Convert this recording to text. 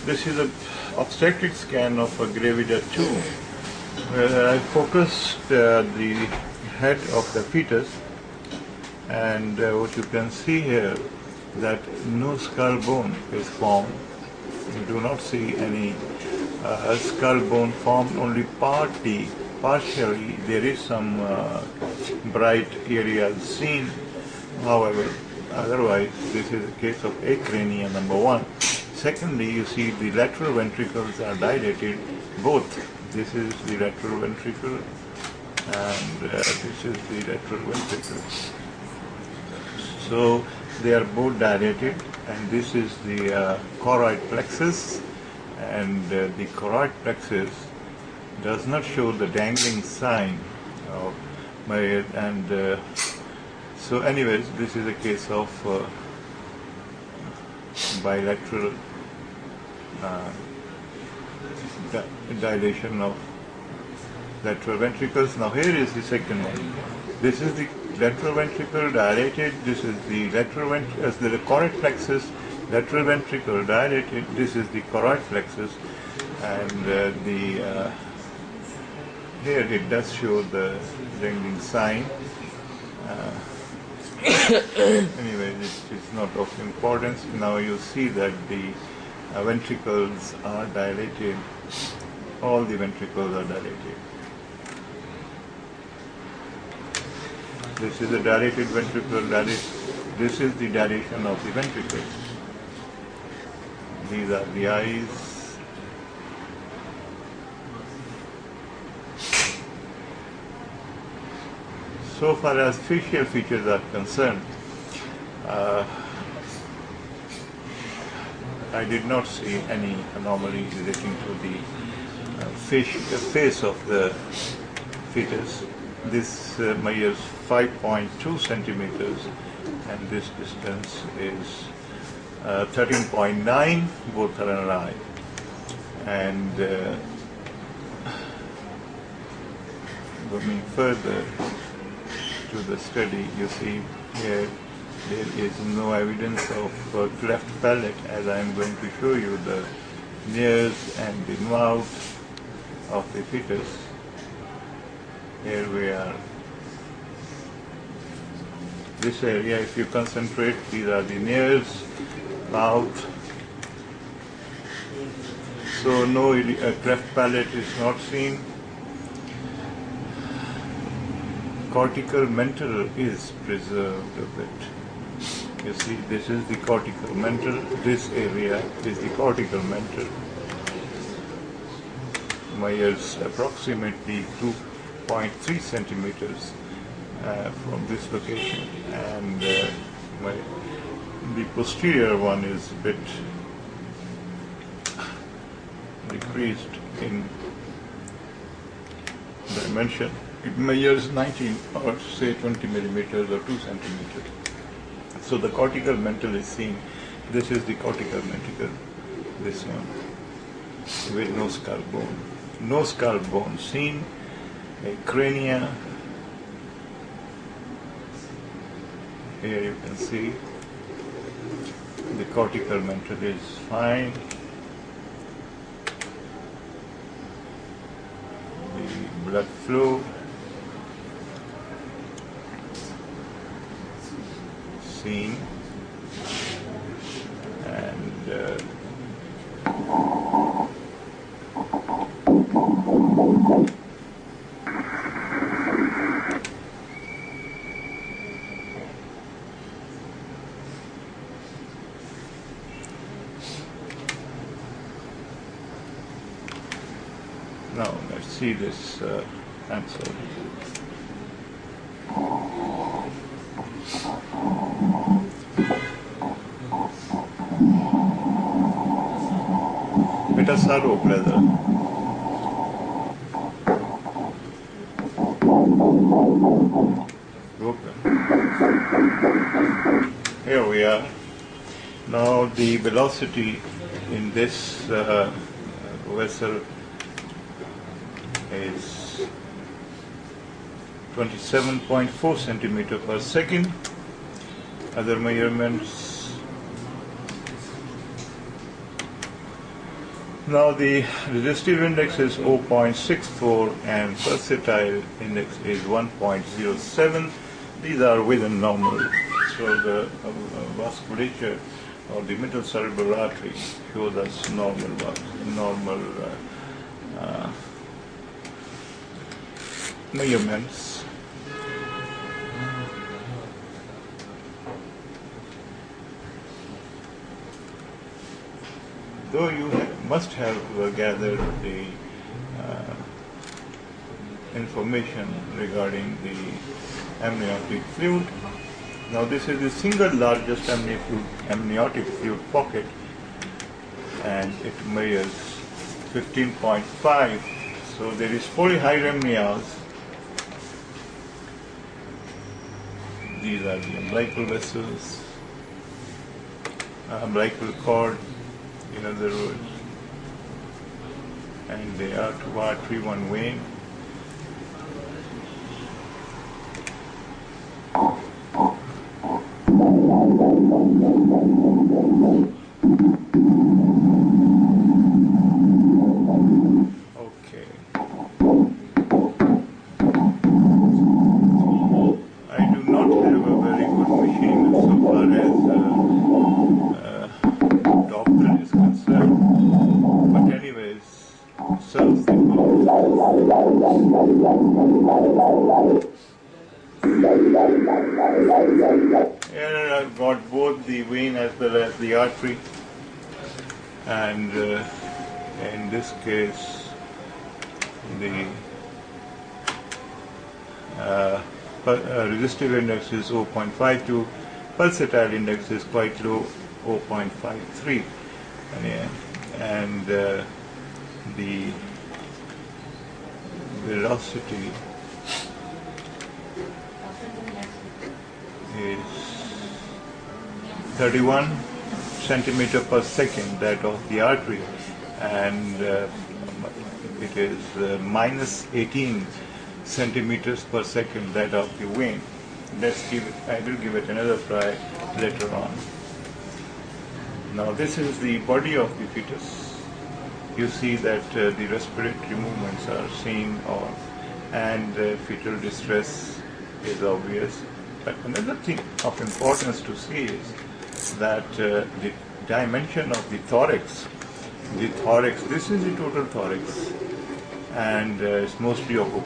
This is an obstetric scan of a gravida 2, where I focused the head of the fetus, and what you can see here that no skull bone is formed. You do not see any skull bone formed, only partially there is some bright areas seen. However, otherwise this is a case of acrania number 1. Secondly, you see the lateral ventricles are dilated, both. This is the lateral ventricle and this is the lateral ventricle. So they are both dilated, and this is the choroid plexus, and the choroid plexus does not show the dangling sign of my head, and so anyways, this is a case of bilateral dilation of lateral ventricles. Now here is the second one. This is the lateral ventricle dilated. This is the lateral ventricle, as the choroid plexus, lateral ventricle dilated. This is the choroid plexus, and here it does show the dangling sign. Anyway, it's not of importance. Now you see that the ventricles are dilated. All the ventricles are dilated. This is a dilated ventricle. This is the dilation of the ventricles. These are the eyes. So far as facial features are concerned, I did not see any anomaly relating to the face of the fetus. This measures 5.2 centimeters, and this distance is 13.9, both are an eye. And going further to the study, you see here there is no evidence of cleft palate, as I am going to show you the ears and the mouth of the fetus. Here we are. This area, if you concentrate, these are the ears, mouth. So no cleft palate is not seen. Cortical mental is preserved a bit. You see, this is the cortical mental. This area is the cortical mental. Measures approximately 2.3 centimeters from this location, and the posterior one is a bit decreased in dimension. It measures 19 or say 20 millimeters or 2 centimeters. So the cortical mental is seen. This is the cortical mental, this one, with no skull bone. No skull bone seen. A crania. Here you can see the cortical mental is fine. The blood flow seen, and now let's see this answer. Beta sorrow, brother. Open. Here we are. Now the velocity in this vessel is 27.4 centimeter per second. Other measurements Now the resistive index is 0.64 and pulsatile index is 1.07. These are within normal. So the vasculature or the middle cerebral artery shows us normal measurements. Though you must have gathered the information regarding the amniotic fluid. Now this is the single largest amniotic fluid pocket, and it measures 15.5. So there is polyhydramnios. These are the umbilical vessels, umbilical cord, in other words, and they are two artery, one vein. Okay. I do not have a very good machine so far as doctor is concerned, but anyways, serves the purpose. Here I've got both the vein as well as the artery, and in this case the resistive index is 0.52, pulsatile index is quite low, 0.53, and the velocity is 31 centimeter per second, that of the artery, and it is minus 18 centimeters per second, that of the vein. I will give it another try later on. Now this is the body of the fetus. You see that the respiratory movements are seen, and fetal distress is obvious. But another thing of importance to see is that the dimension of the thorax, this is the total thorax, and it's mostly occupied